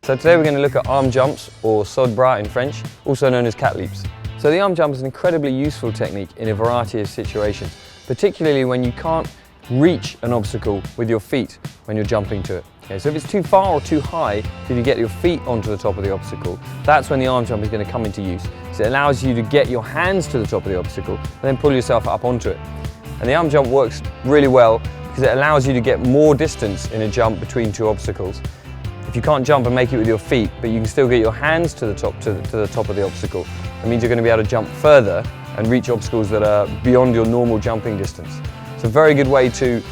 So today we're going to look at arm jumps, or saut bras in French, also known as cat leaps. So the arm jump is an incredibly useful technique in a variety of situations, particularly when you can't reach an obstacle with your feet when you're jumping to it. Okay, so if it's too far or too high for you to get your feet onto the top of the obstacle, that's when the arm jump is going to come into use. So it allows you to get your hands to the top of the obstacle and then pull yourself up onto it. And the arm jump works really well because it allows you to get more distance in a jump between two obstacles. If you can't jump and make it with your feet, but you can still get your hands to the top of the obstacle, that means you're going to be able to jump further and reach obstacles that are beyond your normal jumping distance. It's a very good way to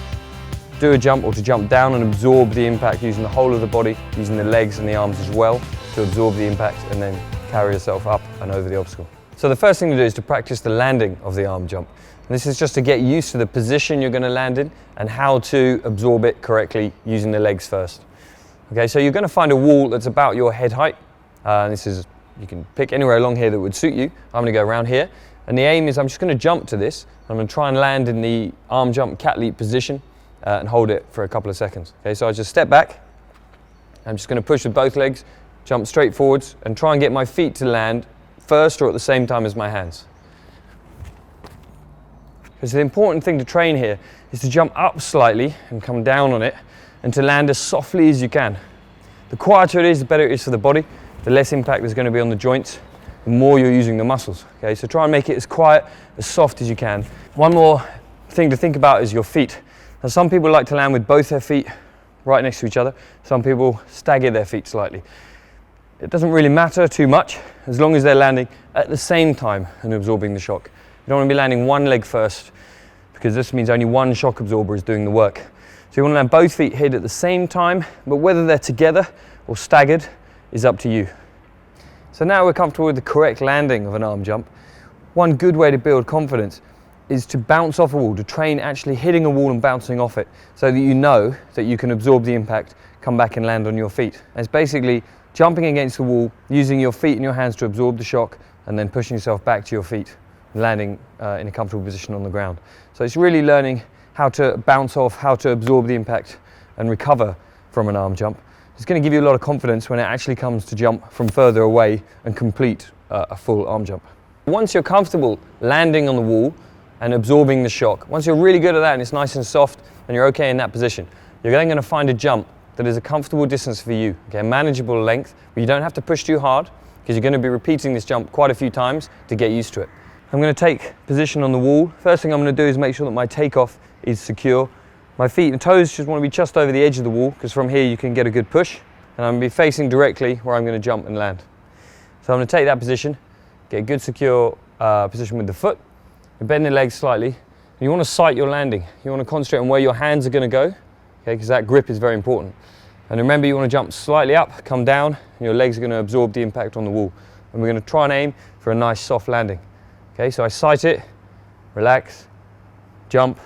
do a jump, or to jump down and absorb the impact using the whole of the body, using the legs and the arms as well to absorb the impact and then carry yourself up and over the obstacle. So the first thing to do is to practice the landing of the arm jump. And this is just to get used to the position you're going to land in and how to absorb it correctly using the legs first. Okay, so you're going to find a wall that's about your head height. You can pick anywhere along here that would suit you. I'm going to go around here. And the aim is I'm just going to jump to this. I'm going to try and land in the arm jump cat leap position and hold it for a couple of seconds. Okay, so I just step back. I'm just going to push with both legs, jump straight forwards and try and get my feet to land first or at the same time as my hands. Because the important thing to train here is to jump up slightly and come down on it and to land as softly as you can. The quieter it is, the better it is for the body, the less impact there's going to be on the joints, the more you're using the muscles. Okay, so try and make it as quiet, as soft as you can. One more thing to think about is your feet. Now, some people like to land with both their feet right next to each other. Some people stagger their feet slightly. It doesn't really matter too much as long as they're landing at the same time and absorbing the shock. You don't want to be landing one leg first, because this means only one shock absorber is doing the work. So you want to land both feet hid at the same time, but whether they're together or staggered is up to you. So now we're comfortable with the correct landing of an arm jump. One good way to build confidence is to bounce off a wall, to train actually hitting a wall and bouncing off it, so that you know that you can absorb the impact, come back and land on your feet. And it's basically jumping against the wall, using your feet and your hands to absorb the shock, and then pushing yourself back to your feet, landing in a comfortable position on the ground. So it's really learning how to bounce off, how to absorb the impact and recover from an arm jump. It's going to give you a lot of confidence when it actually comes to jump from further away and complete a full arm jump. Once you're comfortable landing on the wall and absorbing the shock, once you're really good at that and it's nice and soft and you're okay in that position, you're then going to find a jump that is a comfortable distance for you, okay, a manageable length, where you don't have to push too hard, because you're going to be repeating this jump quite a few times to get used to it. I'm going to take position on the wall. First thing I'm going to do is make sure that my takeoff is secure. My feet and toes just want to be just over the edge of the wall, because from here you can get a good push, and I'm going to be facing directly where I'm going to jump and land. So I'm going to take that position, get a good secure position with the foot, and bend the legs slightly. And you want to sight your landing. You want to concentrate on where your hands are going to go, okay, because that grip is very important. And remember, you want to jump slightly up, come down, and your legs are going to absorb the impact on the wall. And we're going to try and aim for a nice soft landing. Okay, so I sight it, relax, jump,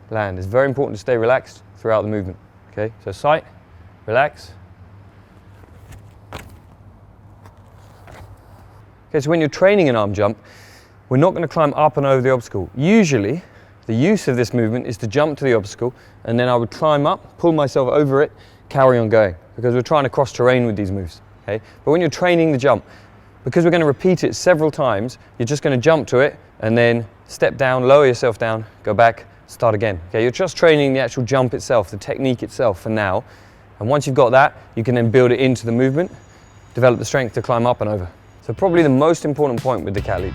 land. It's very important to stay relaxed throughout the movement. Okay, so sight, relax. Okay, so when you're training an arm jump, we're not going to climb up and over the obstacle. Usually, the use of this movement is to jump to the obstacle, and then I would climb up, pull myself over it, carry on going, because we're trying to cross terrain with these moves. Okay, but when you're training the jump, because we're going to repeat it several times, you're just going to jump to it and then step down, lower yourself down, go back, start again. Okay, you're just training the actual jump itself, the technique itself for now. And once you've got that, you can then build it into the movement, develop the strength to climb up and over. So probably the most important point with the cat leap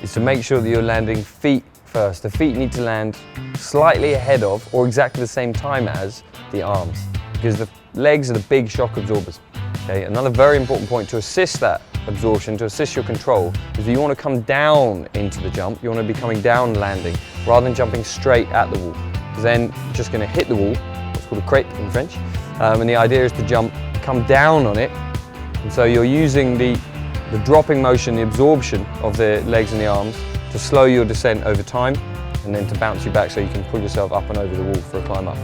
is to make sure that you're landing feet first. The feet need to land slightly ahead of or exactly the same time as the arms, because the legs are the big shock absorbers. Okay, another very important point to assist that absorption, to assist your control, is that you want to come down into the jump. You want to be coming down landing rather than jumping straight at the wall, because then you're just going to hit the wall, what's called a crepe in French, and the idea is to come down on it, and so you're using the dropping motion, the absorption of the legs and the arms to slow your descent over time and then to bounce you back so you can pull yourself up and over the wall for a climb up.